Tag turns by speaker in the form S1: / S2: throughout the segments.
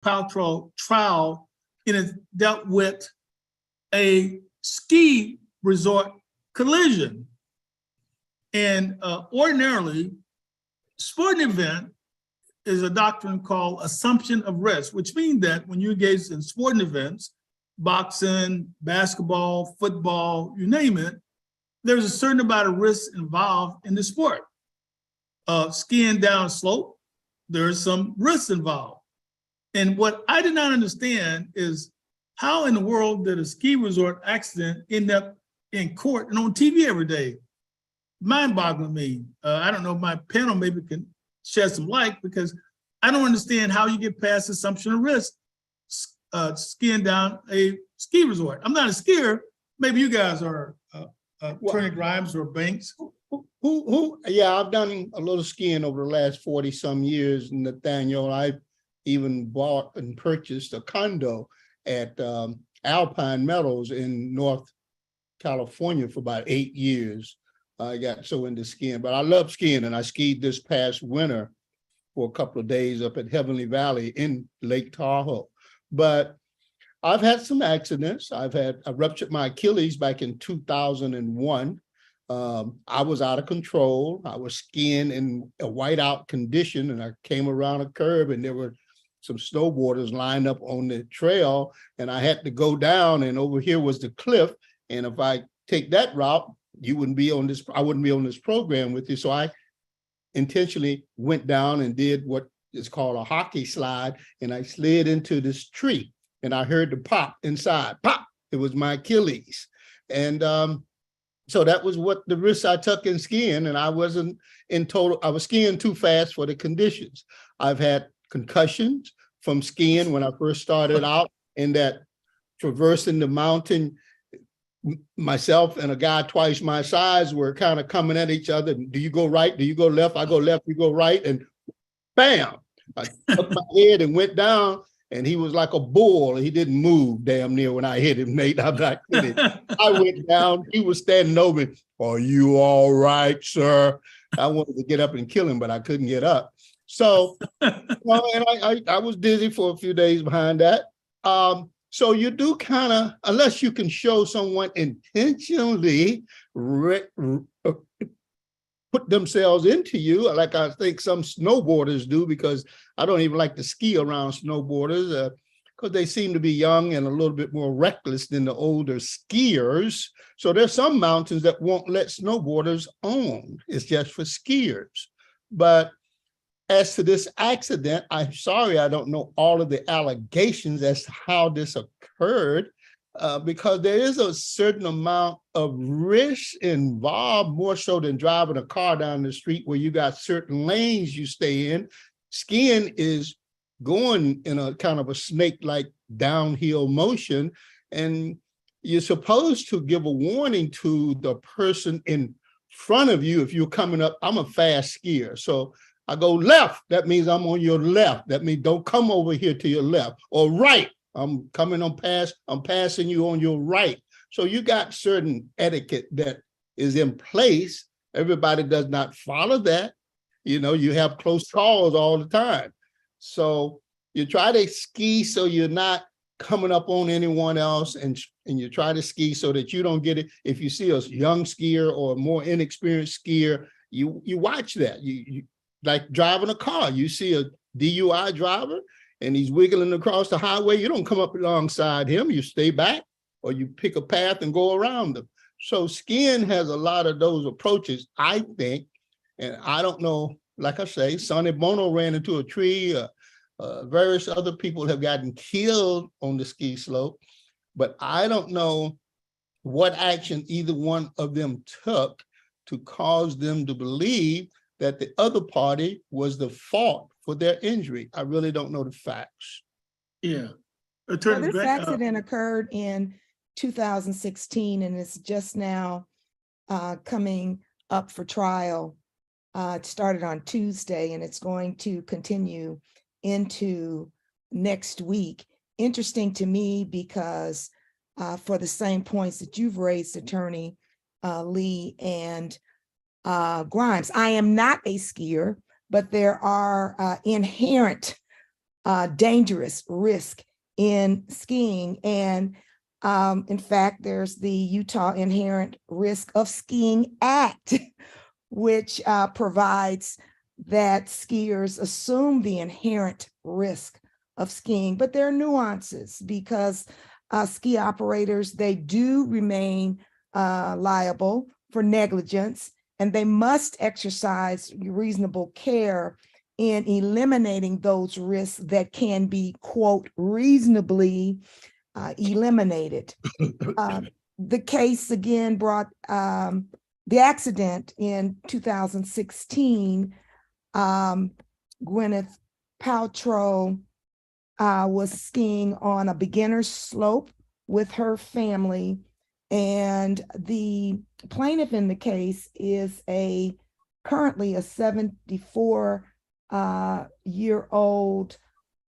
S1: Paltrow trial, and it dealt with a ski resort collision. And ordinarily, sporting event is a doctrine called assumption of risk, which means that when you engage in sporting events, boxing, basketball, football, you name it, there's a certain amount of risk involved in the sport. Skiing down a slope, there's some risk involved. And what I did not understand is how in the world did a ski resort accident end up in court and on TV every day? Mind-boggling me. I don't know if my panel maybe can shed some light, because I don't understand how you get past assumption of risk skiing down a ski resort. I'm not a skier. Maybe you guys are, Attorney Grimes or Banks.
S2: Yeah, I've done a little skiing over the last 40 some years, Nathaniel. I even bought and purchased a condo at Alpine Meadows in North California for about 8 years. I got so into skiing, but I love skiing, and I skied this past winter for a couple of days up at Heavenly Valley in Lake Tahoe. But I've had some accidents. I ruptured my Achilles back in 2001. I was out of control. I was skiing in a whiteout condition, and I came around a curve, and there were some snowboarders lined up on the trail, and I had to go down, and over here was the cliff. And if I take that route, you wouldn't be on this, I wouldn't be on this program with you. So I intentionally went down and did what is called a hockey slide, and I slid into this tree, and I heard the pop inside, pop, it was my Achilles. And so that was what the risk I took in skiing, and I wasn't in total, I was skiing too fast for the conditions. I've had concussions from skiing when I first started out, in that traversing the mountain, myself and a guy twice my size were kind of coming at each other. Do you go right? Do you go left? I go left, you go right. And bam, I took my head and went down, and he was like a bull. He didn't move damn near when I hit him, Nate. I'm not kidding. I went down, he was standing over me. Are you all right, sir? I wanted to get up and kill him, but I couldn't get up. So, well, and I was dizzy for a few days behind that. So you do kind of, unless you can show someone intentionally put themselves into you, like I think some snowboarders do, because I don't even like to ski around snowboarders because they seem to be young and a little bit more reckless than the older skiers. So there's some mountains that won't let snowboarders on. It's just for skiers. But as to this accident, I'm sorry, I don't know all of the allegations as to how this occurred, because there is a certain amount of risk involved, more so than driving a car down the street where you got certain lanes you stay in. Skiing is going in a kind of a snake-like downhill motion, and you're supposed to give a warning to the person in front of you if you're coming up. I'm a fast skier, so I go left, that means I'm on your left. That means don't come over here to your left. Or right, I'm passing you on your right. So you got certain etiquette that is in place. Everybody does not follow that. You know, you have close calls all the time. So you try to ski so you're not coming up on anyone else, and you try to ski so that you don't get it. If you see a young skier or a more inexperienced skier, you watch that. You like driving a car, you see a DUI driver and he's wiggling across the highway, you don't come up alongside him, you stay back, or you pick a path and go around them. So skiing has a lot of those approaches, I think, and I don't know, like I say, Sonny Bono ran into a tree, various other people have gotten killed on the ski slope, but I don't know what action either one of them took to cause them to believe that the other party was the fault for their injury. I really don't know the facts.
S1: Yeah.
S3: Well, this accident occurred in 2016, and it's just now coming up for trial. It started on Tuesday, and it's going to continue into next week. Interesting to me because for the same points that you've raised, Attorney Lee and Grimes, I am not a skier, but there are inherent dangerous risk in skiing. And in fact, there's the Utah Inherent Risk of Skiing Act, which provides that skiers assume the inherent risk of skiing, but there are nuances because ski operators, they do remain liable for negligence, and they must exercise reasonable care in eliminating those risks that can be, quote, reasonably eliminated. The case again brought the accident in 2016. Gwyneth Paltrow was skiing on a beginner's slope with her family, and the plaintiff in the case is currently a 74-year-old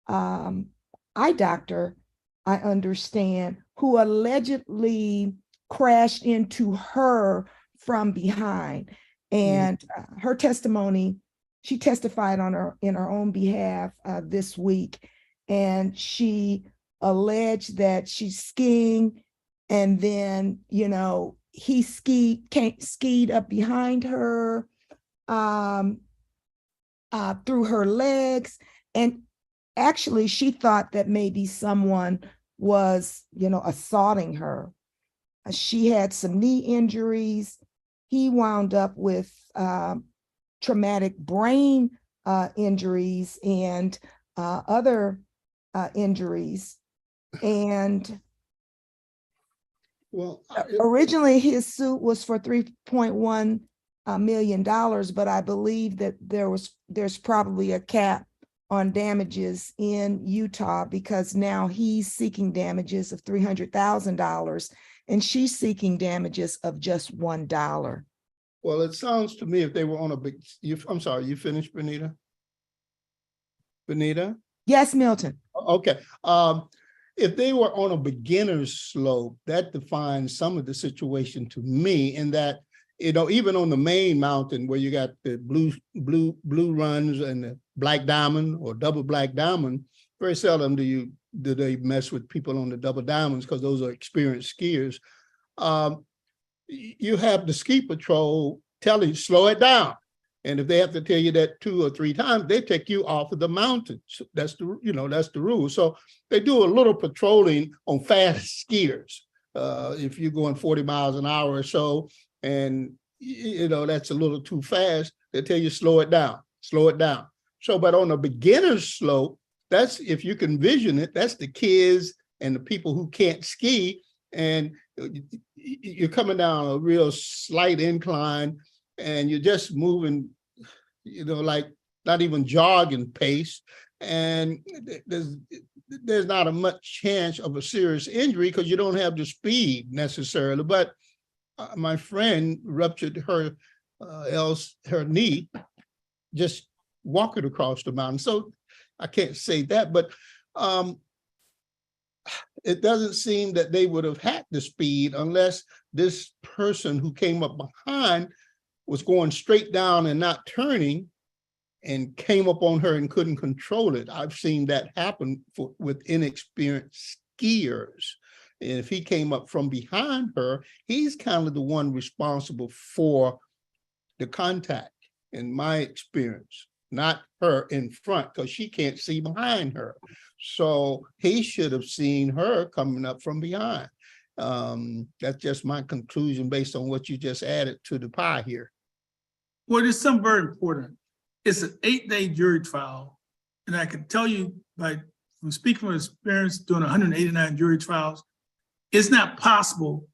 S3: eye doctor, I understand, who allegedly crashed into her from behind. And her testimony, she testified in her own behalf this week, and she alleged that she's skiing, and then, you know, he skied up behind her through her legs, and actually she thought that maybe someone was, you know, assaulting her. She had some knee injuries. He wound up with traumatic brain injuries and other injuries. And
S2: Well,
S3: originally his suit was for $3.1 million, but I believe that there's probably a cap on damages in Utah, because now he's seeking damages of $300,000 and she's seeking damages of just $1.
S2: well, it sounds to me if they were on a big, I'm sorry, you finished, Vanita? Vanita?
S3: Yes, Milton.
S2: Okay. If they were on a beginner's slope, that defines some of the situation to me, in that, you know, even on the main mountain where you got the blue runs and the black diamond or double black diamond, very seldom do they mess with people on the double diamonds, because those are experienced skiers. You have the ski patrol telling you, slow it down. And if they have to tell you that 2 or 3 times, they take you off of the mountain. That's the rule. So they do a little patrolling on fast skiers. If you're going 40 miles an hour or so, and you know that's a little too fast, they tell you slow it down, slow it down. So, but on a beginner's slope, that's, if you can vision it, that's the kids and the people who can't ski, and you're coming down a real slight incline, and you're just moving, you know, like not even jogging pace, and there's not a much chance of a serious injury because you don't have the speed necessarily. But my friend ruptured her knee just walking across the mountain. So I can't say that, but it doesn't seem that they would have had the speed unless this person who came up behind was going straight down and not turning, and came up on her and couldn't control it. I've seen that happen with inexperienced skiers. And if he came up from behind her, he's kind of the one responsible for the contact, in my experience, not her in front, because she can't see behind her. So he should have seen her coming up from behind. That's just my conclusion based on what you just added to the pie here.
S1: Well, there's something very important. It's an 8-day jury trial. And I can tell you, from speaking from experience doing 189 jury trials, it's not possible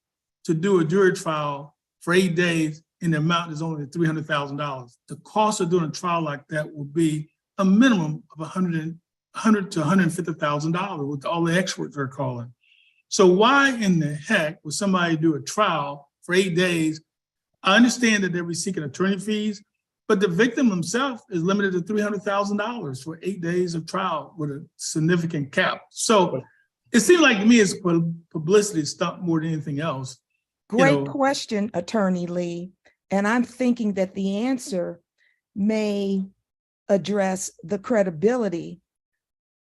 S1: to do a jury trial for 8 days and the amount is only $300,000. The cost of doing a trial like that will be a minimum of $100,000 to $150,000 with all the experts they're calling. So why in the heck would somebody do a trial for 8 days? I understand that they'll be seeking attorney fees, but the victim himself is limited to $300,000 for 8 days of trial with a significant cap. So it seems like to me it's a publicity stunt more than anything else.
S3: Great question, Attorney Lee. And I'm thinking that the answer may address the credibility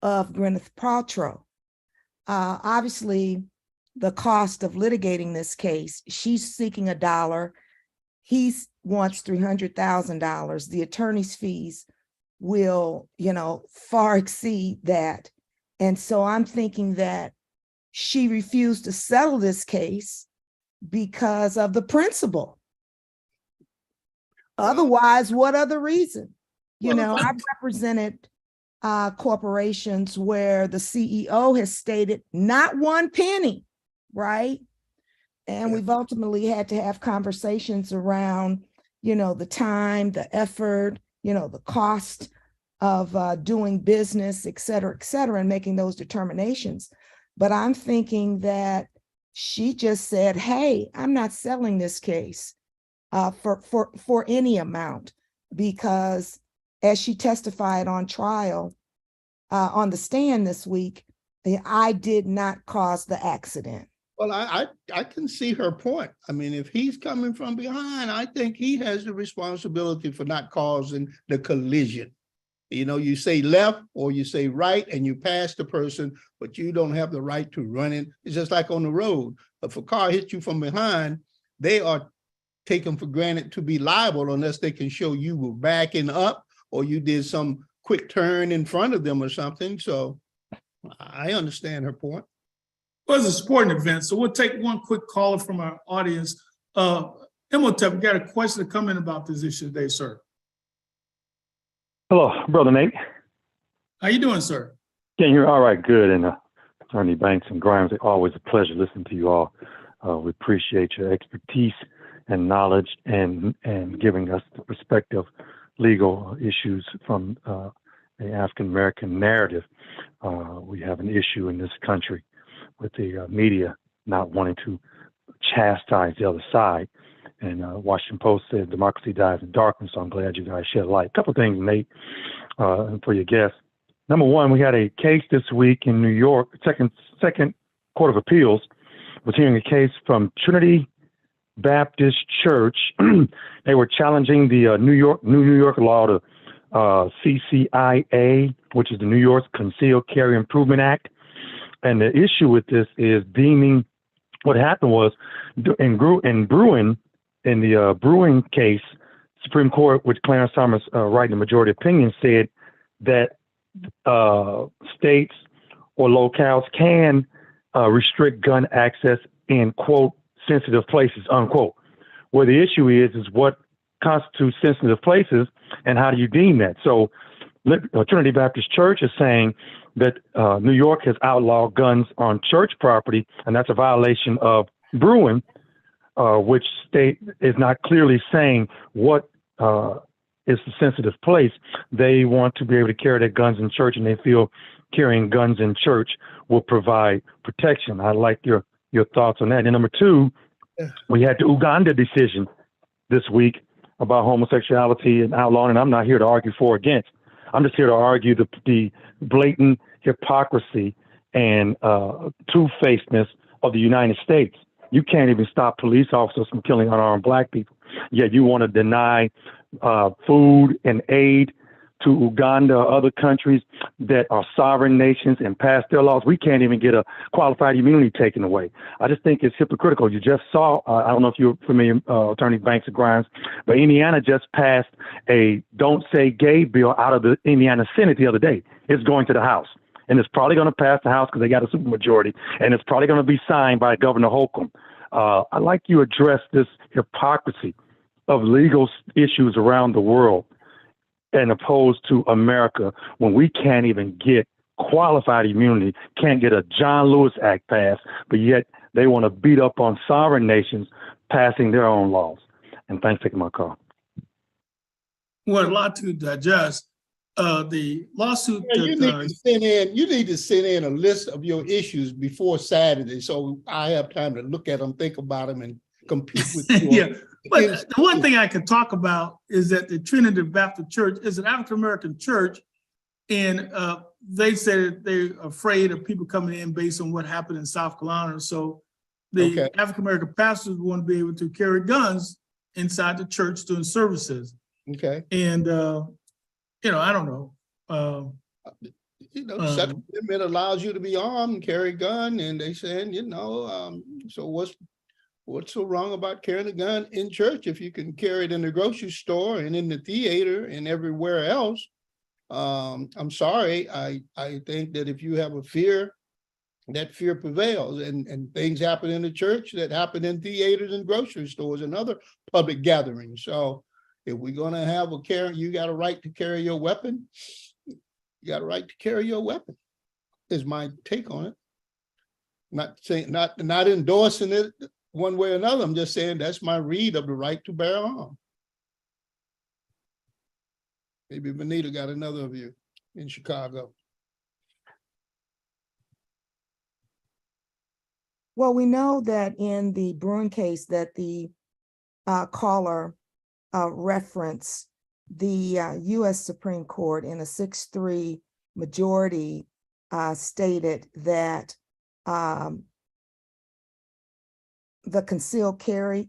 S3: of Gwyneth Paltrow. Obviously, the cost of litigating this case, she's seeking $1. He wants $300,000. The attorney's fees will, far exceed that. And so I'm thinking that she refused to settle this case because of the principle. Otherwise, what other reason? I've represented corporations where the CEO has stated not one penny, right? And we've ultimately had to have conversations around, the time, the effort, the cost of doing business, et cetera, and making those determinations. But I'm thinking that she just said, hey, I'm not selling this case for any amount, because as she testified on trial, on the stand this week, I did not cause the accident.
S2: Well, I can see her point. I mean, if he's coming from behind, I think he has the responsibility for not causing the collision. You say left or you say right and you pass the person, but you don't have the right to run it. It's just like on the road. If a car hits you from behind, they are taken for granted to be liable unless they can show you were backing up or you did some quick turn in front of them or something. So I understand her point.
S1: Well, it's a sporting event, so we'll take one quick caller from our audience. Imhotep, we got a question to come in about this issue today, sir.
S4: Hello, Brother Nate.
S1: How you doing, sir?
S4: Can you hear? All right, good. And Attorney Banks and Grimes, always a pleasure listening to you all. We appreciate your expertise and knowledge and giving us the perspective, legal issues from the African-American narrative. We have an issue in this country with the media not wanting to chastise the other side. And Washington Post said democracy dies in darkness, so I'm glad you guys shed light. A couple of things, Nate, for your guests. Number one, we had a case this week in New York. Second Court of Appeals was hearing a case from Trinity Baptist Church. They were challenging the New York law, the CCIA, which is the New York Concealed Carry Improvement Act. And the issue with this is deeming what happened was in the Brewing case, Supreme Court, with Clarence Thomas writing the majority opinion, said that states or locales can restrict gun access in, quote, sensitive places, unquote. Where the issue is what constitutes sensitive places and how do you deem that? So Trinity Baptist Church is saying that New York has outlawed guns on church property, and that's a violation of Brewing, which state is not clearly saying what is the sensitive place. They want to be able to carry their guns in church, and they feel carrying guns in church will provide protection. I'd like your thoughts on that. And number two, we had the Uganda decision this week about homosexuality and outlawing, and I'm not here to argue for or against. I'm just here to argue the blatant hypocrisy and two-facedness of the United States. You can't even stop police officers from killing unarmed Black people. Yet you want to deny food and aid to Uganda or other countries that are sovereign nations and pass their laws. We can't even get a qualified immunity taken away. I just think it's hypocritical. You just saw, I don't know if you're familiar, Attorney Banks and Grimes, but Indiana just passed a Don't Say Gay bill out of the Indiana Senate the other day. It's going to the House. And it's probably going to pass the House because they got a supermajority. And it's probably going to be signed by Governor Holcomb. I'd like you to address this hypocrisy of legal issues around the world and opposed to America when we can't even get qualified immunity, can't get a John Lewis Act passed, but yet they want to beat up on sovereign nations passing their own laws. And thanks for taking my call.
S1: Well, a lot to digest. The lawsuit.
S2: Yeah, you need to send in a list of your issues before Saturday, so I have time to look at them, think about them, and compete with you.
S1: Yeah, but the one thing I can talk about is that the Trinity Baptist Church is an African-American church, and they said they're afraid of people coming in based on what happened in South Carolina. So the African-American pastors want to be able to carry guns inside the church during services.
S2: Okay.
S1: And, I don't know.
S2: Second Amendment allows you to be armed and carry a gun, and they saying, so what's so wrong about carrying a gun in church if you can carry it in the grocery store and in the theater and everywhere else? I'm sorry. I think that if you have a fear, that fear prevails, and things happen in the church that happen in theaters and grocery stores and other public gatherings. So if we're going to have you got a right to carry your weapon. You got a right to carry your weapon, is my take on it. Not saying, not endorsing it one way or another. I'm just saying that's my read of the right to bear arms. Maybe Vanita got another view in Chicago.
S3: Well, we know that in the Bruin case that the caller referenced, the U.S. Supreme Court in a 6-3 majority stated that the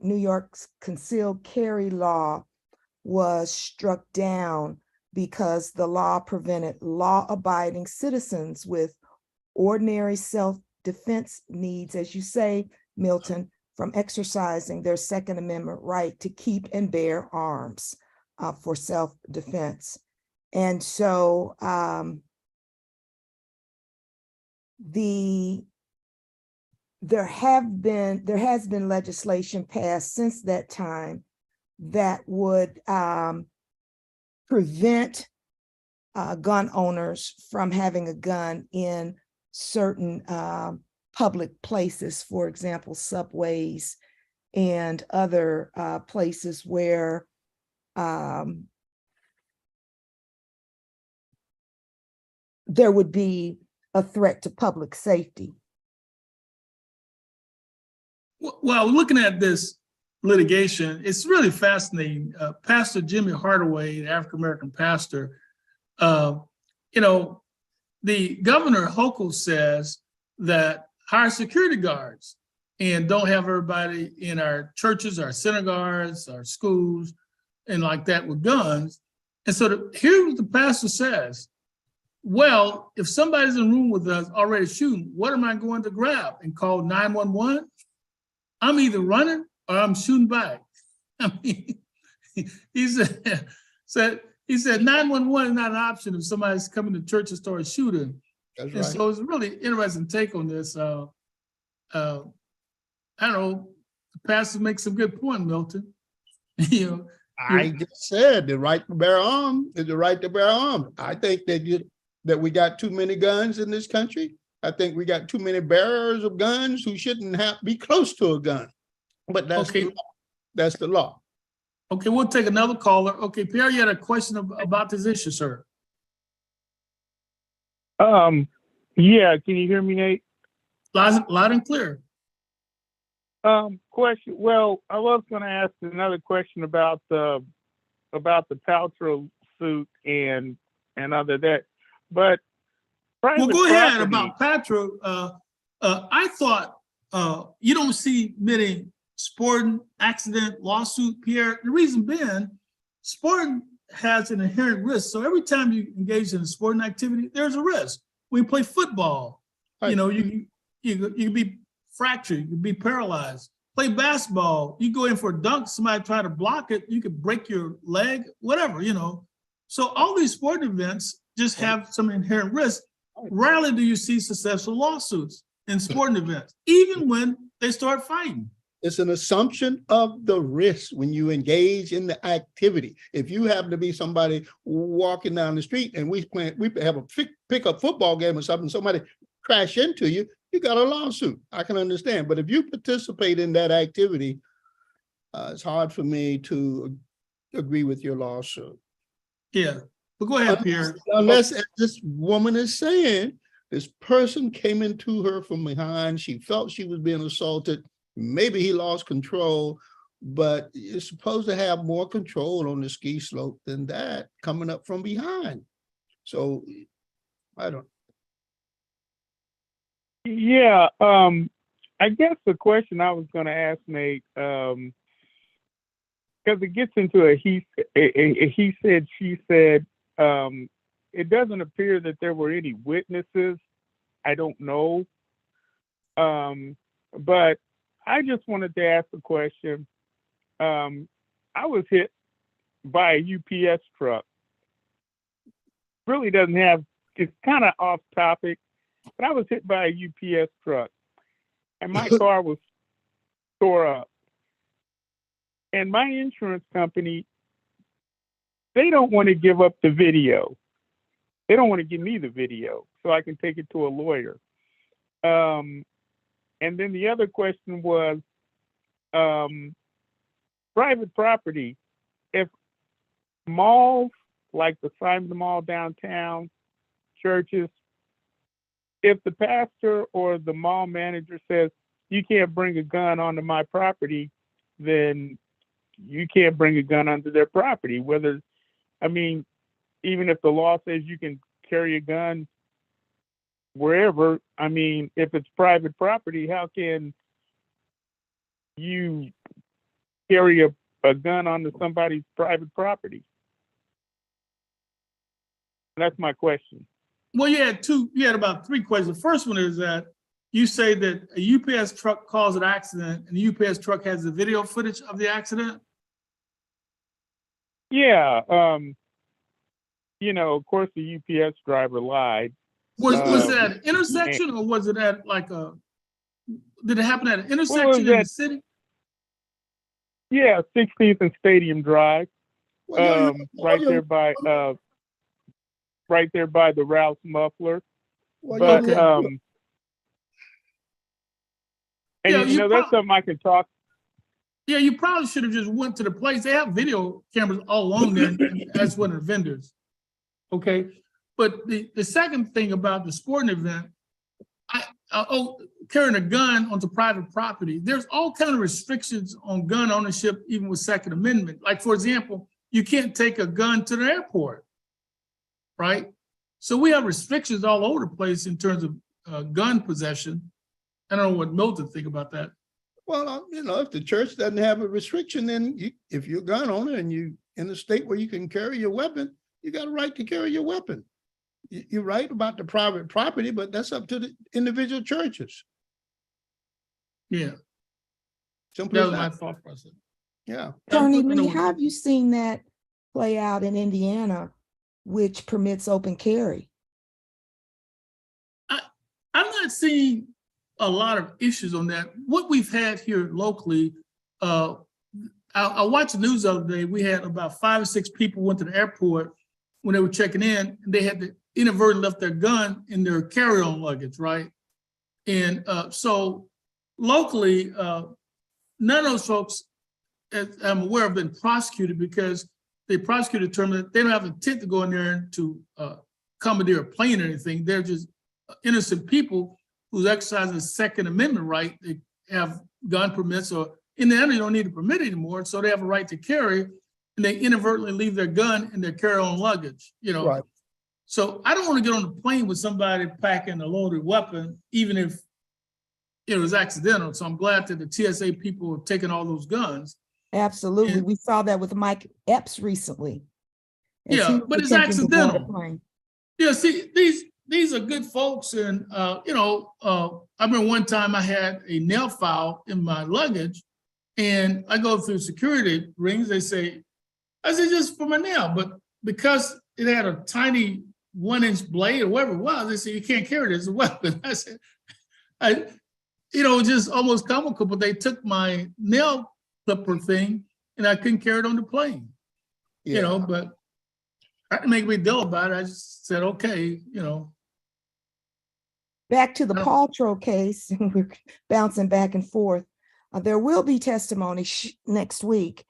S3: New York's concealed carry law was struck down because the law prevented law-abiding citizens with ordinary self-defense needs, as you say, Milton, from exercising their Second Amendment right to keep and bear arms for self-defense. And so there has been legislation passed since that time that would prevent gun owners from having a gun in certain public places, for example, subways and other places where there would be a threat to public safety.
S1: Well, looking at this litigation, it's really fascinating. Pastor Jimmy Hardaway, the African-American pastor, the governor Hochul says that hire security guards and don't have everybody in our churches, our synagogues, our schools, and like that with guns. And so here's what the pastor says. Well, if somebody's in the room with us already shooting, what am I going to grab and call 911? I'm either running or I'm shooting back. I mean, he said 911 is not an option if somebody's coming to church and starts shooting.
S2: That's
S1: and
S2: right.
S1: so it's a really interesting take on this. I don't know, the pastor makes some good point, Milton.
S2: I just said the right to bear arms is the right to bear arms. I think that we got too many guns in this country. I think we got too many bearers of guns who shouldn't be close to a gun. But that's
S1: okay.
S2: The law. That's the law.
S1: Okay, we'll take another caller. Okay, Pierre, you had a question about this issue, sir.
S5: Yeah, can you hear me, Nate?
S1: Loud and clear.
S5: Question. Well, I was going to ask another question about the Paltrow suit and other that, but
S1: well, go ahead about Paltrow. I thought you don't see many sporting accident lawsuit, Pierre. The reason being, sporting has an inherent risk. So every time you engage in a sporting activity, there's a risk. When you play football, right. You can be fractured, you can be paralyzed. Play basketball, you go in for a dunk, somebody try to block it, you could break your leg, whatever, So all these sporting events just have some inherent risk. Rarely do you see successful lawsuits in sporting events, even when they start fighting.
S2: It's an assumption of the risk when you engage in the activity. If you happen to be somebody walking down the street and we have a pickup football game or something, somebody crash into you, you got a lawsuit. I can understand. But if you participate in that activity, it's hard for me to agree with your lawsuit.
S1: Yeah, but go ahead, Pierre.
S2: Unless, as this woman is saying, this person came into her from behind. She felt she was being assaulted. Maybe he lost control, but you're supposed to have more control on the ski slope than that coming up from behind. So I don't.
S5: Yeah, I guess the question I was going to ask, Nate, because it gets into a he said, she said it doesn't appear that there were any witnesses. I don't know. But I just wanted to ask a question. I was hit by a UPS truck. Really doesn't have, it's kind of off topic, but I was hit by a UPS truck and my car was tore up. And my insurance company, they don't want to give up the video. They don't want to give me the video so I can take it to a lawyer. And then the other question was private property. If malls like the Simon Mall downtown, churches, if the pastor or the mall manager says you can't bring a gun onto my property, then you can't bring a gun onto their property. Whether, I mean, even if the law says you can carry a gun wherever, I mean, if it's private property, how can you carry a gun onto somebody's private property? That's my question.
S1: Well, you had about three questions. The first one is that you say that a UPS truck caused an accident and the UPS truck has the video footage of the accident?
S5: Yeah. Of course the UPS driver lied.
S1: Was it at an intersection or was it at did it happen at an intersection in the city?
S5: Yeah, 16th and Stadium Drive. Right there by the Rouse Muffler. But that's something I can talk.
S1: Yeah, you probably should have just went to the place. They have video cameras all along there, and that's one of the vendors. Okay, but the second thing about the sporting event, carrying a gun onto private property, there's all kind of restrictions on gun ownership, even with Second Amendment. Like, for example, you can't take a gun to the airport, right? So we have restrictions all over the place in terms of gun possession. I don't know what Milton think about that.
S2: Well, if the church doesn't have a restriction, then if you're a gun owner and you in a state where you can carry your weapon, you got a right to carry your weapon. You're right about the private property, but that's up to the individual churches.
S1: Yeah.
S2: Simple
S1: That
S2: as
S1: was my
S2: that.
S1: thought process.
S2: Yeah.
S3: Attorney Lee, how have you seen that play out in Indiana, which permits open carry?
S1: I'm not seeing a lot of issues on that. What we've had here locally, I watched the news the other day. We had about 5 or 6 people went to the airport when they were checking in, and they had to inadvertently left their gun in their carry-on luggage, right? And so locally, none of those folks, as I'm aware, have been prosecuted because the prosecutor determined that they don't have intent to go in there to commandeer a plane or anything. They're just innocent people who's exercising a Second Amendment right. They have gun permits, or in the end, they don't need a permit anymore, so they have a right to carry, and they inadvertently leave their gun in their carry-on luggage, Right. So I don't want to get on the plane with somebody packing a loaded weapon, even if it was accidental. So I'm glad that the TSA people have taken all those guns.
S3: Absolutely. We saw that with Mike Epps recently.
S1: Yeah, but it's accidental. Yeah, see, these are good folks. And, I remember one time I had a nail file in my luggage and I go through security rings. They say, I said, just for my nail. But because it had a tiny 1-inch blade or whatever it was, they said, you can't carry it as a weapon. I said, just almost comical, but they took my nail clipper thing and I couldn't carry it on the plane, but I didn't make a big deal about it. I just said, okay,
S3: Back to the Paltrow case, we're bouncing back and forth. There will be testimony next week.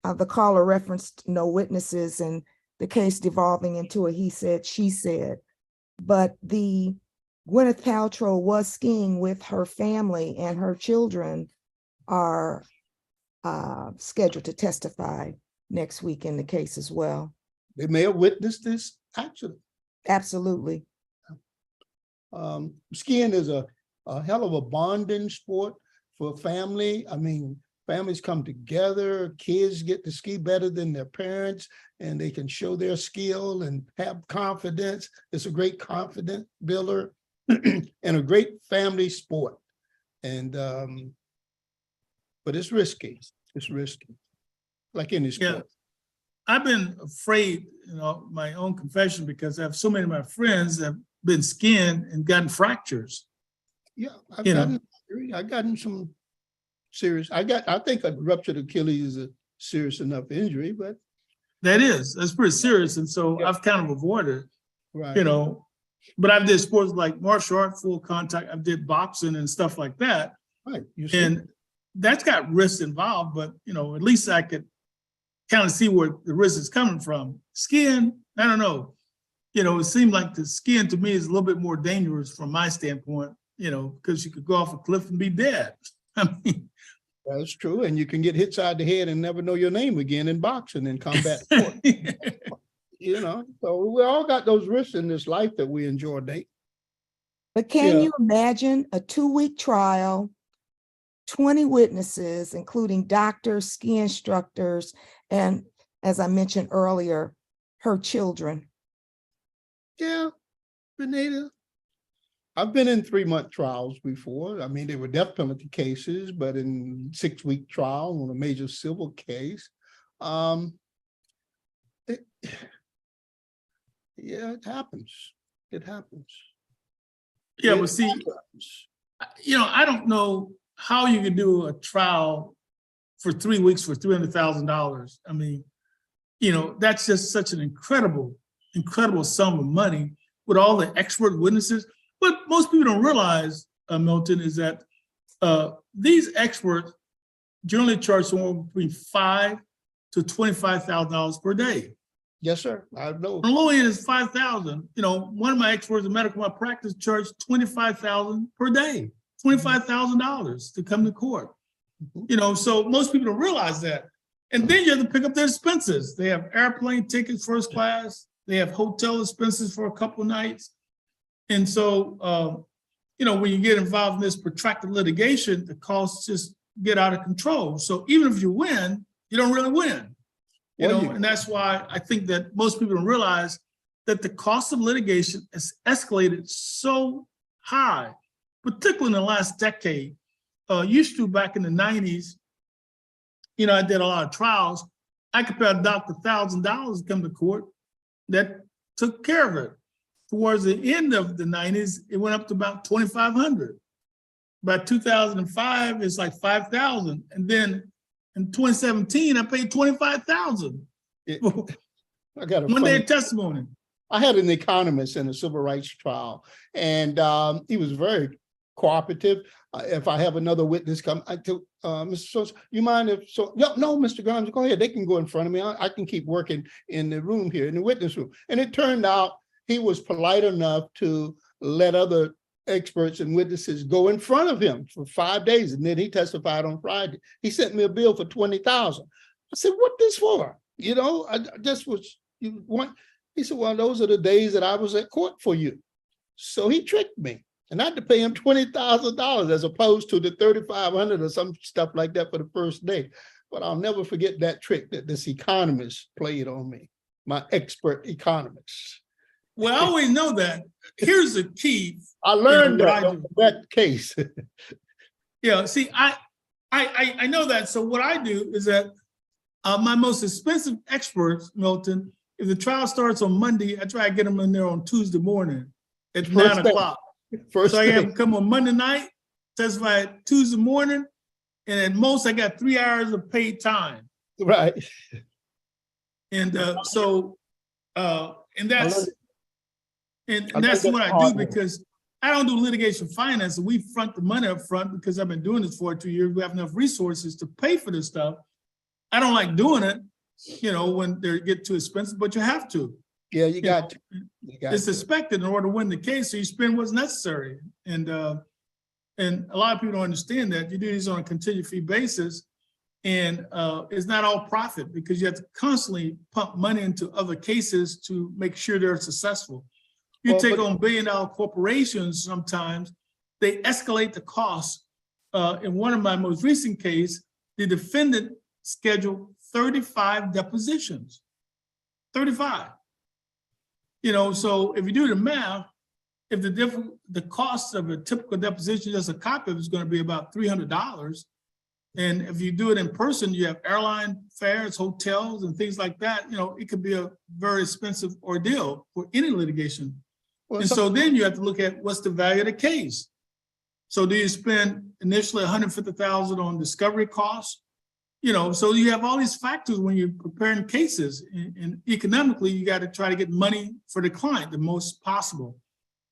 S3: The caller referenced no witnesses and the case devolving into a he said, she said. But the Gwyneth Paltrow was skiing with her family, and her children are scheduled to testify next week in the case as well.
S2: They may have witnessed this accident.
S3: Absolutely.
S2: Skiing is a hell of a bonding sport for family. I mean, families come together, kids get to ski better than their parents, and they can show their skill and have confidence. It's a great confidence builder and a great family sport. And but it's risky. It's risky, like any sport.
S1: Yeah. I've been afraid, my own confession, because I have so many of my friends that have been skiing and gotten fractures.
S2: Yeah, I've gotten some serious. I think a ruptured Achilles is a serious enough injury, but
S1: That's pretty serious. And so
S2: Yeah.
S1: I've kind of avoided,
S2: right.
S1: but I've did sports like martial art, full contact. I did boxing and stuff like that.
S2: Right. You see?
S1: And that's got risks involved, but at least I could kind of see where the risk is coming from. Skiing, I don't know. It seemed like the skiing to me is a little bit more dangerous from my standpoint, because you could go off a cliff and be dead. I mean,
S2: That's true. And you can get hit side the head and never know your name again in boxing and combat sport. So we all got those risks in this life that we enjoy, Nate.
S3: But can
S2: Yeah.
S3: you imagine a 2-week trial, 20 witnesses, including doctors, ski instructors, and as I mentioned earlier, her children?
S2: Yeah, Vanita. I've been in 3-month trials before. I mean, they were death penalty cases, but in 6-week trial on a major civil case. It happens. It happens.
S1: yeah,
S2: It
S1: but see,
S2: happens.
S1: I don't know how you can do a trial for 3 weeks for $300,000. I mean, that's just such an incredible sum of money with all the expert witnesses. What most people don't realize, Milton, is that these experts generally charge somewhere between $5,000 to $25,000 per day.
S2: Yes, sir. I know.
S1: The low end is $5,000. One of my experts in medical malpractice charged $25,000 per day, $25,000 to come to court. So most people don't realize that. And then you have to pick up their expenses. They have airplane tickets, first class. They have hotel expenses for a couple of nights. And so, when you get involved in this protracted litigation, the costs just get out of control. So even if you win, you don't really win. And that's why I think that most people don't realize that the cost of litigation has escalated so high, particularly in the last decade. Used to back in the 90s, I did a lot of trials. I could pay a doctor $1,000 to come to court. That took care of it. Towards the end of the 90s, it went up to about $2,500. By 2005, it's like $5,000. And then in 2017, I paid $25,000.
S2: I got a
S1: One day
S2: funny
S1: of testimony.
S2: I had an economist in a civil rights trial, and he was very cooperative. If I have another witness come, I tell Mr. So, you mind if so? No, Mr. Grimes, go ahead. They can go in front of me. I can keep working in the room here, in the witness room. And it turned out he was polite enough to let other experts and witnesses go in front of him for 5 days, and then he testified on Friday. He sent me a bill for $20,000. I said, "What this for?" I just was. You want? He said, "Well, those are the days that I was at court for you." So he tricked me, and I had to pay him $20,000 as opposed to the $3,500 or some stuff like that for the first day. But I'll never forget that trick that this economist played on me, my expert economist.
S1: Well, I always know that. Here's the key.
S2: I learned
S1: what I
S2: that
S1: do.
S2: that case.
S1: Yeah, see, I know that. So what I do is that my most expensive experts, Milton, if the trial starts on Monday, I try to get them in there on Tuesday morning at 9 o'clock.
S2: First
S1: So I have
S2: thing.
S1: them come on Monday night, testify Tuesday morning, and at most I got 3 hours of paid time.
S2: Right.
S1: And and that's and
S2: I
S1: that's
S2: love
S1: what
S2: that
S1: I
S2: hard
S1: do,
S2: way.
S1: because I don't do litigation finance, and we front the money up front because I've been doing this for 2 years. We have enough resources to pay for this stuff. I don't like doing it, when they get too expensive, but you have to.
S2: Yeah, you got to.
S1: It's expected in order to win the case, so you spend what's necessary. And a lot of people don't understand that. You do these on a contingent fee basis, and it's not all profit, because you have to constantly pump money into other cases to make sure they're successful. You take on billion-dollar corporations, sometimes they escalate the cost. In one of my most recent cases, the defendant scheduled 35 depositions. 35. You know, so if you do the math, if the cost of a typical deposition, just a copy of it, is going to be about $300. And if you do it in person, you have airline fares, hotels, and things like that. You know, it could be a very expensive ordeal for any litigation.
S2: Well,
S1: and so then you have to look at what's the value of the case. So do you spend initially $150,000 on discovery costs? You know, so you have all these factors when you're preparing cases, and economically, you got to try to get money for the client the most possible.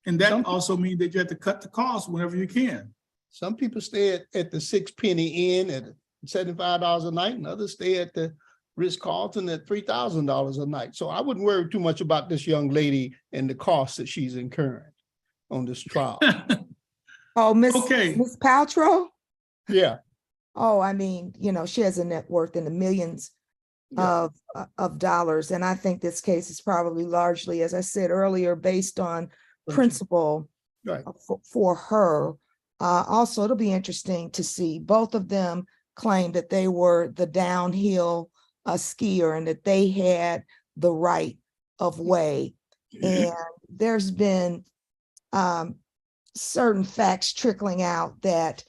S1: And that also means that you have to cut the costs whenever you can.
S2: Some people stay at the 6 Penny Inn at $75 a night, and others stay at the Ritz-Carlton at $3,000 a night. So I wouldn't worry too much about this young lady and the costs that she's incurring on this trial.
S3: Oh, Miss Paltrow?
S2: Yeah.
S3: Oh, I mean, you know, she has a net worth in the millions of dollars. And I think this case is probably largely, as I said earlier, based on principle for her. Also, it'll be interesting to see both of them claim that they were the downhill skier and that they had the right of way. And there's been certain facts trickling out that,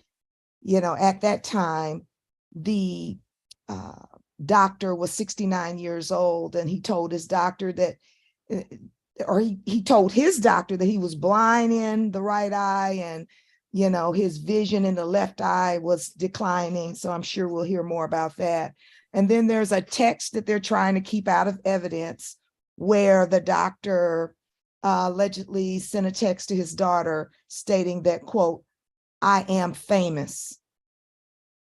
S3: you know, at that time, the doctor was 69 years old, and he told his doctor that, or he told his doctor that he was blind in the right eye, and, you know, his vision in the left eye was declining. So I'm sure we'll hear more about that. And then there's a text that they're trying to keep out of evidence where the doctor allegedly sent a text to his daughter stating that, quote, "I am famous."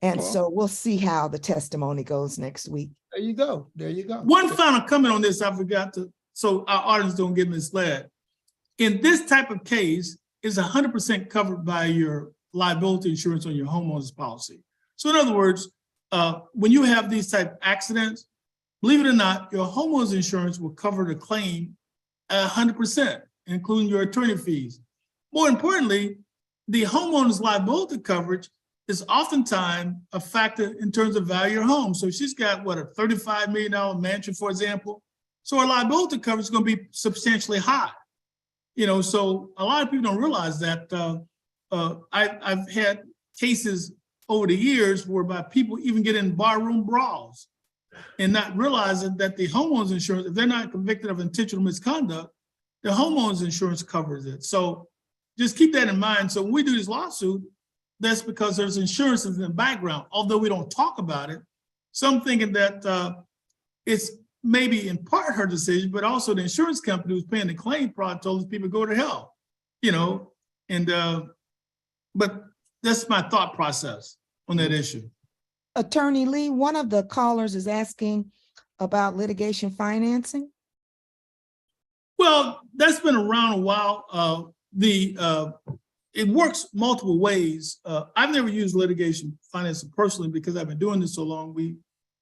S3: And so we'll see how the testimony goes next week.
S2: There you go. There you go.
S1: One final comment on this, I forgot to, so our audience don't get misled. In this type of case, it's 100% covered by your liability insurance on your homeowner's policy. So in other words, when you have these type of accidents, believe it or not, your homeowner's insurance will cover the claim at 100%, including your attorney fees. More importantly, the homeowner's liability coverage is oftentimes a factor in terms of value of your home. So she's got, what, a $35 million mansion, for example. So her liability coverage is going to be substantially high. You know, so a lot of people don't realize that. I've had cases over the years whereby people even get in barroom brawls and not realizing that the homeowner's insurance, if they're not convicted of intentional misconduct, the homeowner's insurance covers it. So just keep that in mind. So when we do this lawsuit, that's because there's insurance in the background. Although we don't talk about it, some thinking that it's maybe in part her decision, but also the insurance company who's paying the claim probably told these people go to hell, you know, and but that's my thought process on that issue.
S3: Attorney Lee, one of the callers is asking about litigation financing.
S1: Well, that's been around a while. It works multiple ways. I've never used litigation financing personally because I've been doing this so long. We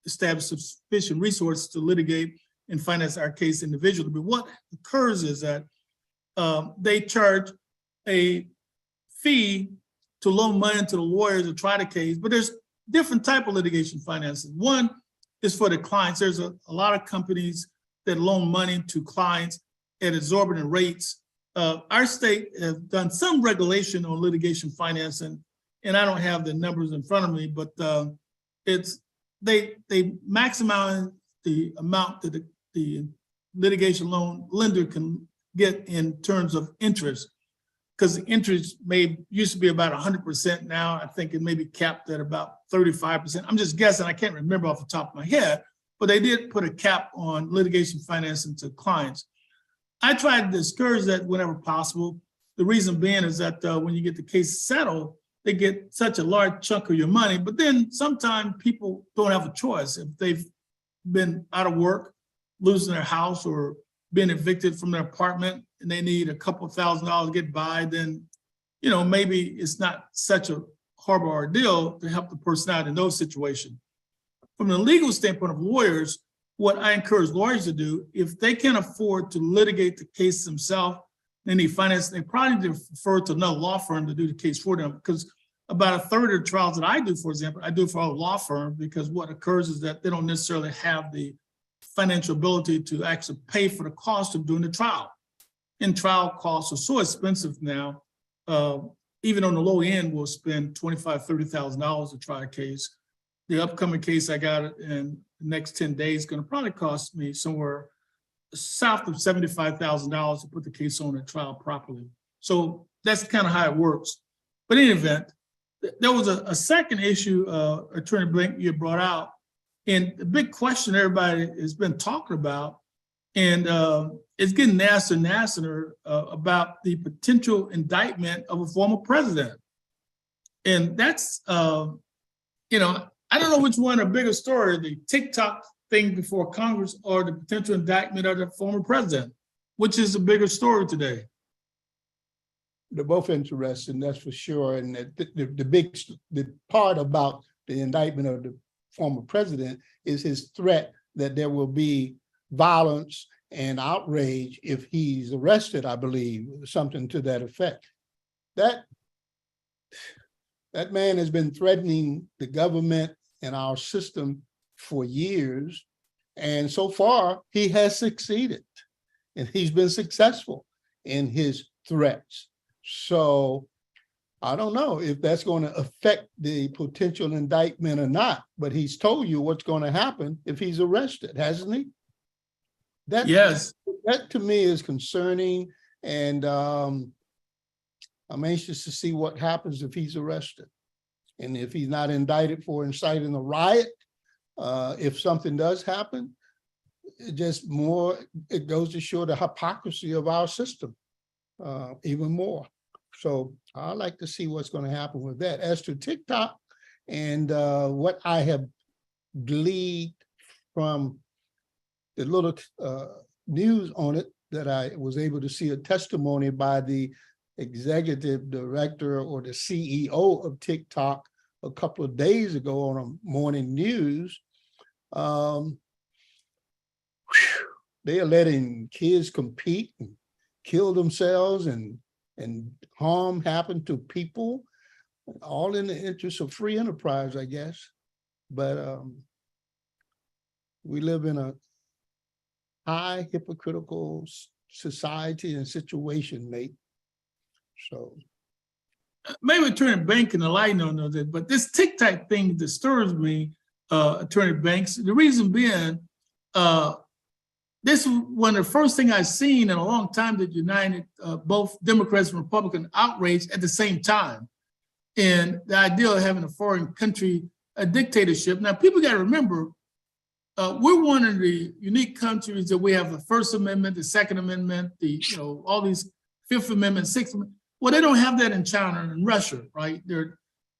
S1: established sufficient resources to litigate and finance our case individually. But what occurs is that they charge a fee to loan money to the lawyers to try the case, but there's different type of litigation financing. One is for the clients. There's a lot of companies that loan money to clients at exorbitant rates. Our state has done some regulation on litigation financing, and I don't have the numbers in front of me, but they maximize the amount that the litigation loan lender can get in terms of interest, because the interest used to be about 100%. Now I think it may be capped at about 35%. I'm just guessing. I can't remember off the top of my head, but they did put a cap on litigation financing to clients. I try to discourage that whenever possible. The reason being is that when you get the case settled, they get such a large chunk of your money, but then sometimes people don't have a choice. If they've been out of work, losing their house, or been evicted from their apartment, and they need a couple $1,000s to get by, then, you know, maybe it's not such a horrible ordeal to help the person out in those situations. From the legal standpoint of lawyers, what I encourage lawyers to do, if they can't afford to litigate the case themselves, they need finance, they probably need to refer to another law firm to do the case for them, because about a third of the trials that I do, for example, I do for a law firm, because what occurs is that they don't necessarily have the financial ability to actually pay for the cost of doing the trial. And trial costs are so expensive now. Even on the low end, we'll spend $25,000, $30,000 to try a case. The upcoming case I got in the next 10 days is going to probably cost me somewhere south of $75,000 to put the case on a trial properly. So that's kind of how it works. But in any event, there was a second issue, Attorney Blink, you brought out, and the big question everybody has been talking about, and it's getting nastier and nastier about the potential indictment of a former president. And that's, you know, I don't know which one a bigger story, the TikTok thing before Congress or the potential indictment of the former president. Which is a bigger story today?
S2: They're both interesting, that's for sure. And the part about the indictment of the former president is his threat that there will be violence and outrage if he's arrested, I believe, something to that effect. That man has been threatening the government and our system for years. And so far, he has succeeded. And he's been successful in his threats. So I don't know if that's going to affect the potential indictment or not, but he's told you what's going to happen if he's arrested, hasn't he?
S1: Yes.
S2: That to me is concerning, and I'm anxious to see what happens if he's arrested. And if he's not indicted for inciting a riot, if something does happen, it goes to show the hypocrisy of our system even more. So I'd like to see what's going to happen with that. As to TikTok and what I have gleaned from the little news on it, that I was able to see a testimony by the executive director or the CEO of TikTok a couple of days ago on a morning news. They are letting kids compete and kill themselves and harm happen to people, all in the interest of free enterprise, I guess. But we live in a high hypocritical society and situation, Nate. So
S1: maybe Attorney Banks and the light on that, but this TikTok thing disturbs me, Attorney Banks. The reason being, this was one of the first things I've seen in a long time that united both Democrats and Republicans outraged at the same time. And the idea of having a foreign country, a dictatorship. Now, people got to remember, we're one of the unique countries that we have the First Amendment, the Second Amendment, all these Fifth Amendment, Sixth Amendment. Well, they don't have that in China and Russia, right? They're a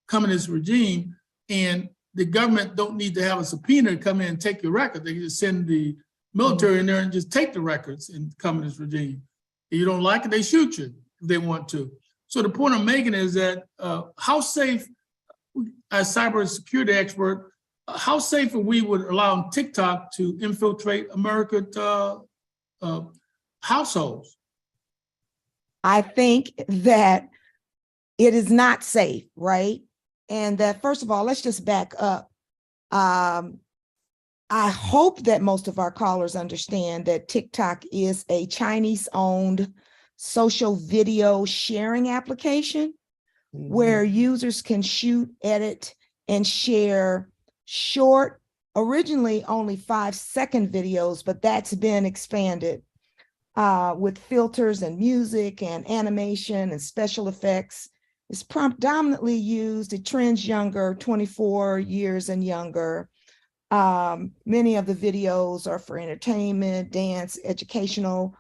S1: communist regime, and the government don't need to have a subpoena to come in and take your record. They can just send the military in there and just take the records in the communist regime. If you don't like it, they shoot you if they want to. So the point I'm making is that how safe, as cybersecurity expert, how safe are we with allowing TikTok to infiltrate American households?
S3: I think that it is not safe, right? And that, first of all, let's just back up. I hope that most of our callers understand that TikTok is a Chinese-owned social video sharing application where users can shoot, edit, and share short, originally only 5-second videos, but that's been expanded with filters and music and animation and special effects. It's predominantly used, it trends younger, 24 years and younger. Many of the videos are for entertainment, dance, educational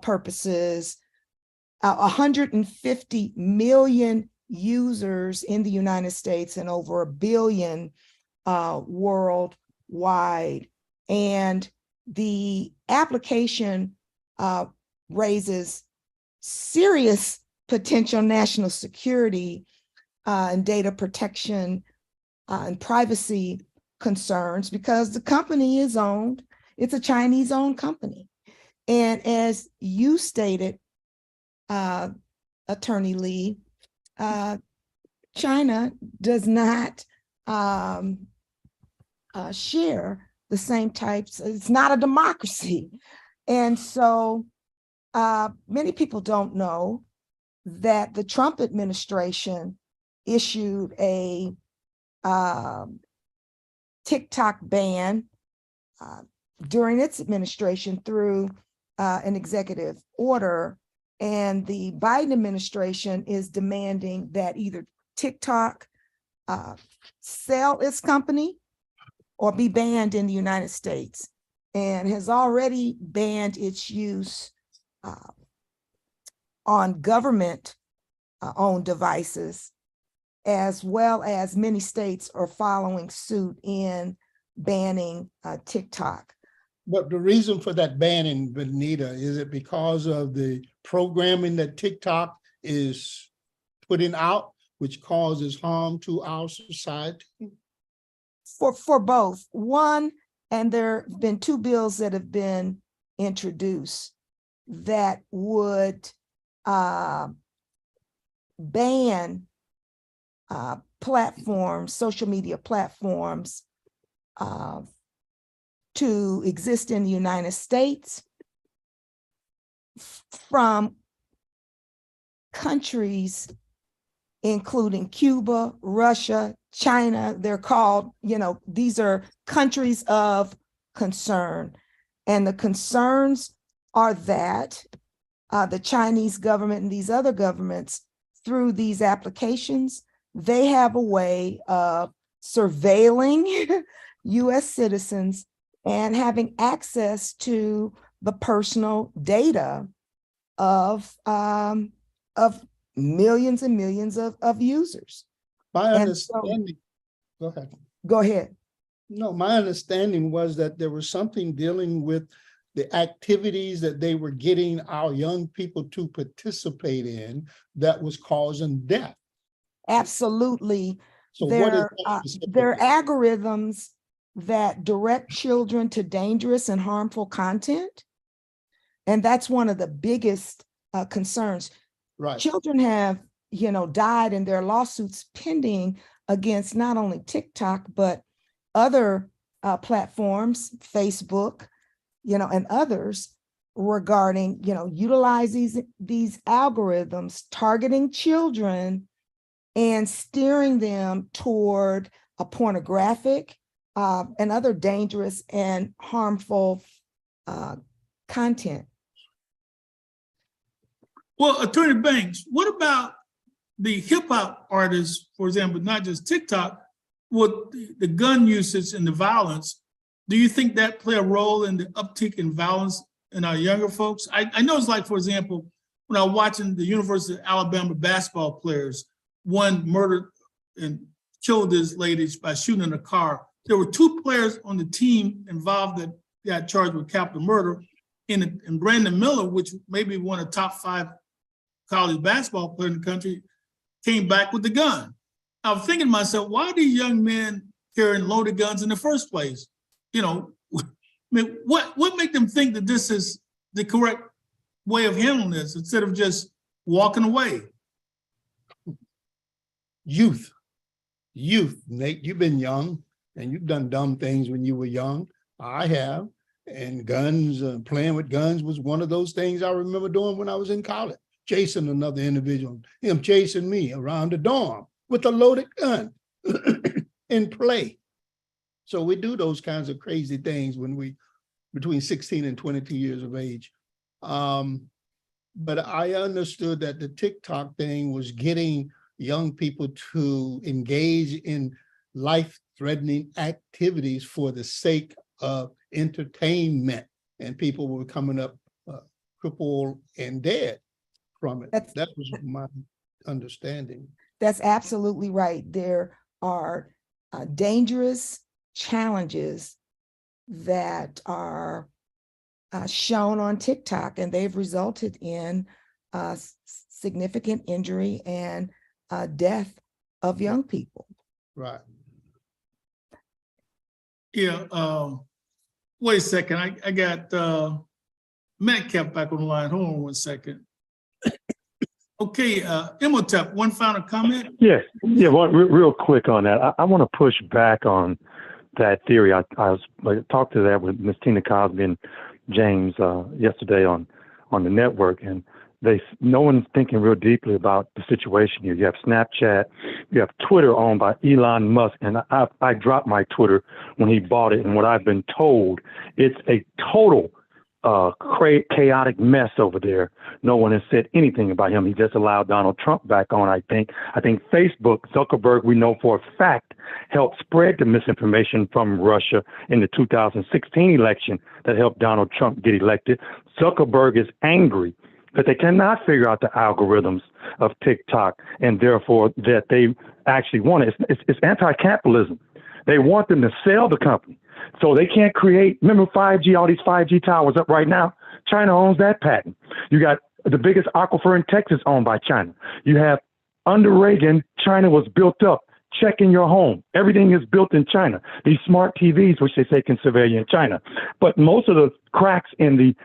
S3: purposes. 150 million users in the United States and over 1 billion worldwide. And the application raises serious potential national security and data protection and privacy concerns because the company is owned, it's a Chinese-owned company. And as you stated, Attorney Lee, China does not share the same types. It's not a democracy. And so many people don't know that the Trump administration issued a TikTok ban during its administration through an executive order. And the Biden administration is demanding that either TikTok sell its company or be banned in the United States, and has already banned its use on government owned devices, as well as many states are following suit in banning TikTok.
S2: But the reason for that banning, Vanita, is it because of the programming that TikTok is putting out, which causes harm to our society?
S3: For both. One, and there have been two bills that have been introduced that would ban platforms, social media platforms, to exist in the United States from countries including Cuba, Russia, China. They're called, these are countries of concern. And the concerns are that the Chinese government and these other governments, through these applications, they have a way of surveilling US citizens and having access to the personal data of millions and millions of users.
S2: My understanding, go ahead.
S3: Go ahead.
S2: No, my understanding was that there was something dealing with the activities that they were getting our young people to participate in that was causing death.
S3: Absolutely.
S2: So
S3: there are algorithms that direct children to dangerous and harmful content. And that's one of the biggest concerns.
S2: Right.
S3: Children have, died, and there are lawsuits pending against not only TikTok, but other platforms, Facebook, and others, regarding, utilizing these algorithms, targeting children and steering them toward a pornographic and other dangerous and harmful content.
S1: Well, Attorney Banks, what about the hip hop artists, for example, not just TikTok, with the gun usage and the violence? Do you think that play a role in the uptick in violence in our younger folks? I know it's like, for example, when I was watching the University of Alabama basketball players, one murdered and killed his ladies by shooting in a car. There were two players on the team involved that got charged with capital murder, and Brandon Miller, which may be one of the top 5 college basketball players in the country, came back with the gun. I was thinking to myself, why are these young men carrying loaded guns in the first place? What make them think that this is the correct way of handling this instead of just walking away?
S2: Youth, Nate, you've been young and you've done dumb things when you were young. I have, and guns, playing with guns was one of those things I remember doing when I was in college, chasing another individual, him chasing me around the dorm with a loaded gun in play. So we do those kinds of crazy things when we, between 16 and 22 years of age. But I understood that the TikTok thing was getting young people to engage in life-threatening activities for the sake of entertainment, and people were coming up crippled and dead from it. That was my understanding.
S3: That's absolutely right. There are dangerous challenges that are shown on TikTok, and they've resulted in significant injury and death of young people.
S2: Right.
S1: Yeah. Wait a second. I got Metcalf back on the line. Hold on one second. Okay, Imhotep, one final comment.
S4: Yes, yeah, one real quick on that. I want to push back on that theory. I talked to that with Ms. Tina Cosby and James yesterday on the network, and no one's thinking real deeply about the situation here. You have Snapchat, you have Twitter owned by Elon Musk, and I dropped my Twitter when he bought it, and what I've been told, it's a total chaotic mess over there. No one has said anything about him. He just allowed Donald Trump back on, I think. I think Facebook, Zuckerberg, we know for a fact, helped spread the misinformation from Russia in the 2016 election that helped Donald Trump get elected. Zuckerberg is angry that they cannot figure out the algorithms of TikTok, and therefore that they actually want it. It's anti-capitalism. They want them to sell the company. So they can't create, remember 5G, all these 5G towers up right now? China owns that patent. You got the biggest aquifer in Texas owned by China. You have, under Reagan, China was built up. Check in your home. Everything is built in China. These smart TVs, which they say can surveil you in China. But most of the cracks in the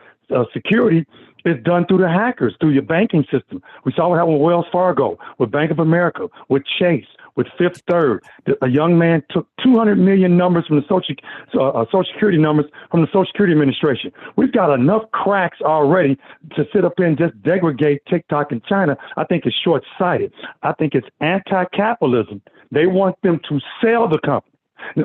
S4: security is done through the hackers, through your banking system. We saw what happened with Wells Fargo, with Bank of America, with Chase, with Fifth Third. A young man took 200 million numbers from the Social Security numbers from the Social Security Administration. We've got enough cracks already to sit up here and just degrade TikTok in China. I think it's short-sighted. I think it's anti-capitalism. They want them to sell the company.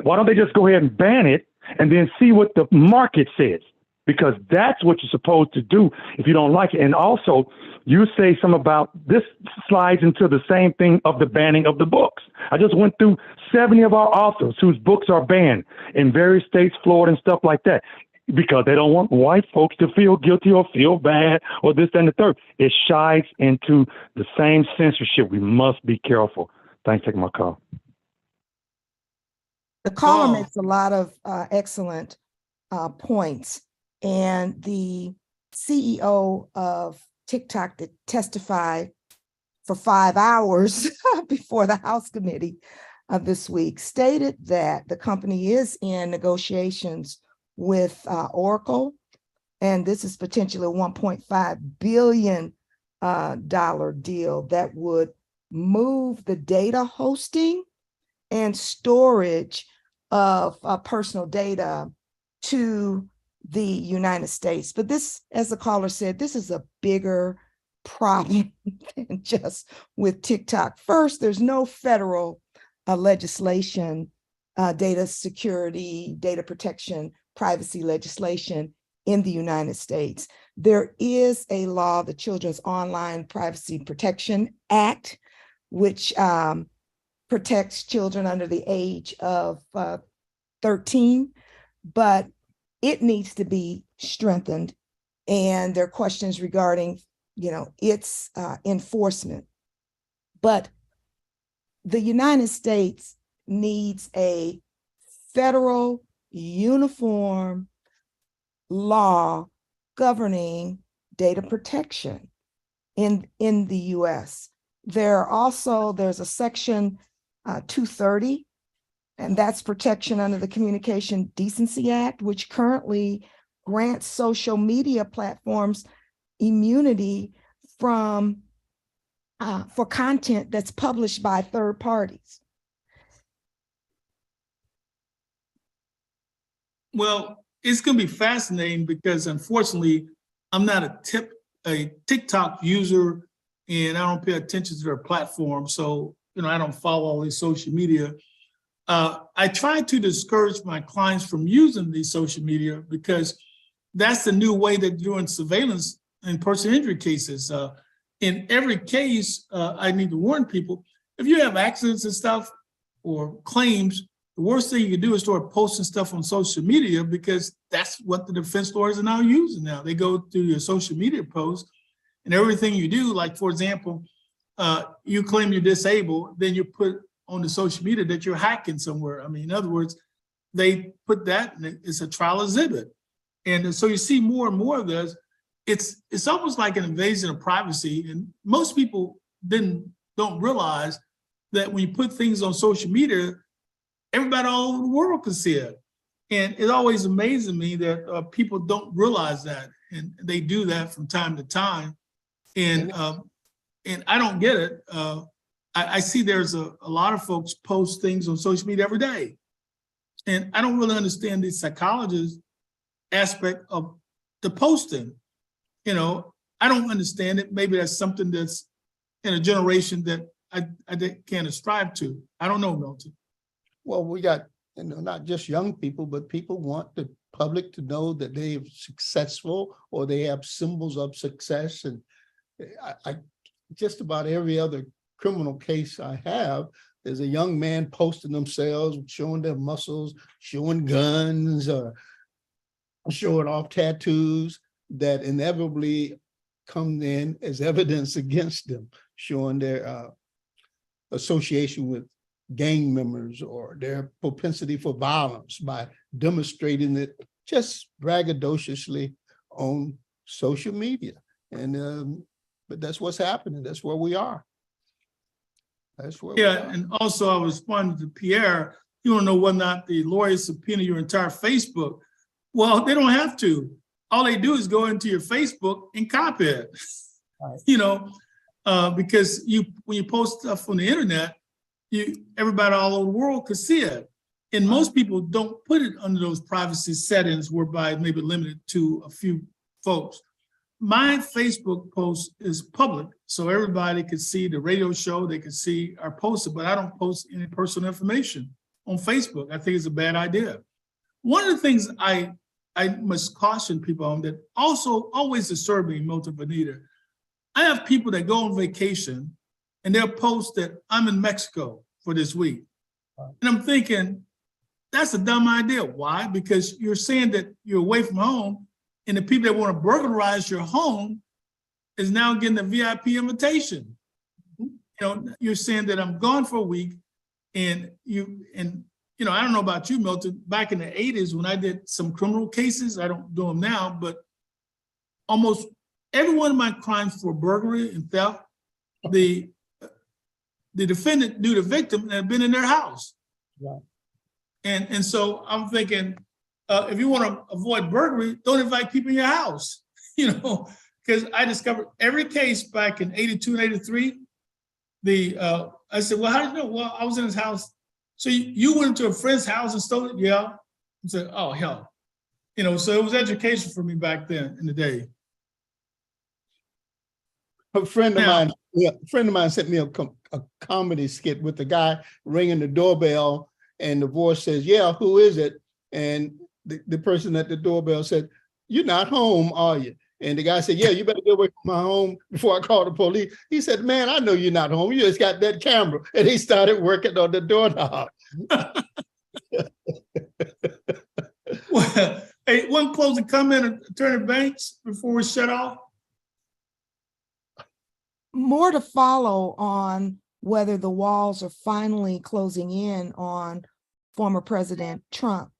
S4: Why don't they just go ahead and ban it and then see what the market says? Because that's what you're supposed to do if you don't like it. And also, you say something about this slides into the same thing of the banning of the books. I just went through 70 of our authors whose books are banned in various states, Florida and stuff like that, because they don't want white folks to feel guilty or feel bad or this and the third. It shies into the same censorship. We must be careful. Thanks for taking my call.
S3: The caller makes a lot of excellent points. And the CEO of TikTok that testified for 5 hours before the House committee this week stated that the company is in negotiations with Oracle, and this is potentially a $1.5 billion deal that would move the data hosting and storage of personal data to the United States. But this, as the caller said, this is a bigger problem than just with TikTok. First, there's no federal legislation, data security, data protection, privacy legislation in the United States. There is a law, the Children's Online Privacy Protection Act, which protects children under the age of 13, but it needs to be strengthened. And there are questions regarding, its enforcement. But the United States needs a federal uniform law governing data protection in the US. There's a section 230, and that's protection under the Communication Decency Act, which currently grants social media platforms immunity for content that's published by third parties.
S1: Well, it's going to be fascinating because unfortunately, I'm not a TikTok user, and I don't pay attention to their platform. So, I don't follow all these social media. I try to discourage my clients from using these social media because that's the new way that you're doing surveillance in personal injury cases. In every case, I need to warn people, if you have accidents and stuff or claims, the worst thing you can do is start posting stuff on social media, because that's what the defense lawyers are now using now. They go through your social media posts, and everything you do, like, for example, you claim you're disabled, then you put on the social media that you're hacking somewhere. I mean, in other words, they put that, and it's a trial exhibit. And so you see more and more of this. It's almost like an invasion of privacy. And most people don't realize that when you put things on social media, everybody all over the world can see it. And it always amazes me that people don't realize that. And they do that from time to time. And and I don't get it. I see there's a lot of folks post things on social media every day. And I don't really understand the psychologist aspect of the posting. You know, I don't understand it. Maybe that's something that's in a generation that I can't ascribe to. I don't know, Milton.
S2: Well, we got, not just young people, but people want the public to know that they're successful or they have symbols of success. And I just about every other criminal case I have, there's a young man posting themselves, showing their muscles, showing guns, or showing off tattoos that inevitably come in as evidence against them, showing their association with gang members or their propensity for violence by demonstrating it just braggadociously on social media. And but that's what's happening. That's where we are. That's where we are.
S1: And also I was responding to Pierre, you don't know whether or not the lawyers subpoena your entire Facebook. Well, they don't have to. All they do is go into your Facebook and copy it. Right. You know, because when you post stuff on the internet, everybody all over the world could see it. And most people don't put it under those privacy settings whereby it may be limited to a few folks. My Facebook post is public, so everybody could see the radio show, they could see our posts, but I don't post any personal information on Facebook. I think it's a bad idea. One of the things I must caution people on that also always disturb me, Milton, Vanita, I have people that go on vacation and they'll post that I'm in Mexico for this week. And I'm thinking, that's a dumb idea. Why? Because you're saying that you're away from home, and the people that want to burglarize your home is now getting a VIP invitation. You know, you're saying that I'm gone for a week, and you know, I don't know about you, Milton, back in the 80s when I did some criminal cases, I don't do them now, but almost every one of my crimes for burglary and theft, the defendant knew the victim and had been in their house. Right. And so I'm thinking, if you want to avoid burglary, don't invite people in your house, you know, because I discovered every case back in 82 and 83. I said, well, how did you know? Well, I was in his house. So you went to a friend's house and stole it? Yeah. I said, oh, hell. You know, so it was education for me back then in the day.
S2: A friend of mine sent me a comedy skit with the guy ringing the doorbell, and the voice says, yeah, who is it? And the person at the doorbell said, you're not home, are you? And the guy said, yeah, you better get away from my home before I call the police. He said, man, I know you're not home. You just got that camera. And he started working on the doorknob.
S1: Well, hey, one closing comment, Attorney Banks, before we shut off.
S3: More to follow on whether the walls are finally closing in on former President Trump.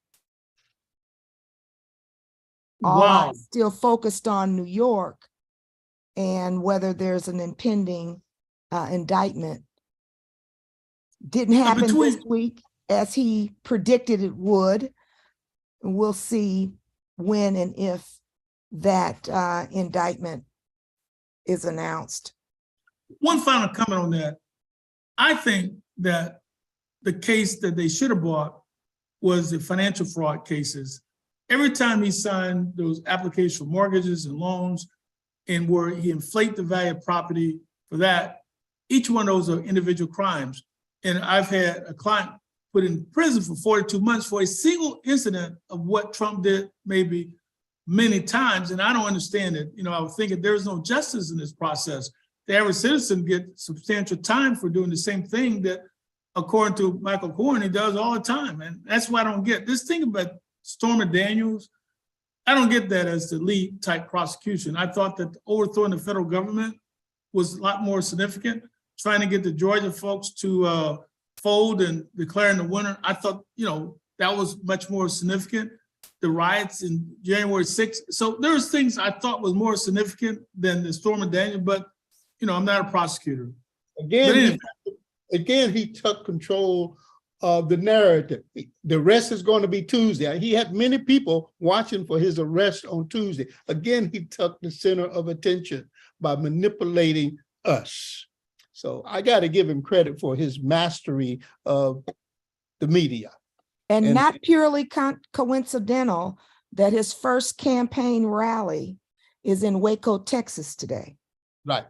S3: All
S1: Wow.
S3: eyes still focused on New York and whether there's an impending indictment. Didn't happen this week as he predicted it would. We'll see when and if that indictment is announced.
S1: One final comment on that. I think that the case that they should have brought was the financial fraud cases. Every time he signed those applications for mortgages and loans, and where he inflate the value of property for that, each one of those are individual crimes. And I've had a client put in prison for 42 months for a single incident of what Trump did maybe many times, and I don't understand it. You know, I was thinking there's no justice in this process. The average citizen gets substantial time for doing the same thing that, according to Michael Cohen, he does all the time. And that's why I don't get this thing about Stormy Daniels. I don't get that as the lead type prosecution. I thought that overthrowing the federal government was a lot more significant. Trying to get the Georgia folks to fold and declaring the winner, I thought, you know, that was much more significant. The riots in January 6th. So there's things I thought was more significant than the Stormy Daniels, but you know, I'm not a prosecutor.
S2: Again, he took control of the narrative. The arrest is going to be Tuesday. He had many people watching for his arrest on Tuesday. Again, he took the center of attention by manipulating us. So I got to give him credit for his mastery of the media.
S3: And not purely coincidental that his first campaign rally is in Waco, Texas today.
S2: Right,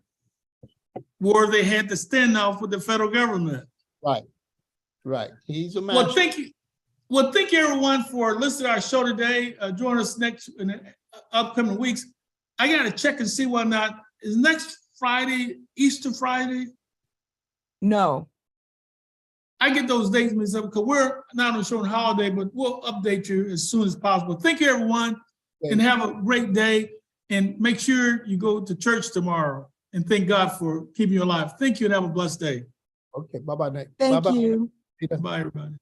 S1: Where they had to stand off with the federal government.
S2: right, right. He's a master.
S1: Well, thank you. Well, thank you everyone for listening to our show today. Join us next in the upcoming weeks. I got to check and see whether or not is next Friday, Easter Friday.
S3: No.
S1: I get those dates mixed up because we're not on showing holiday, but we'll update you as soon as possible. Thank you, everyone, and have a great day. And make sure you go to church tomorrow. And thank God for keeping you alive. Thank you and have a blessed day.
S2: Okay, bye-bye, Nick.
S3: Thank
S2: Bye-bye.
S3: you.
S1: Bye, everybody.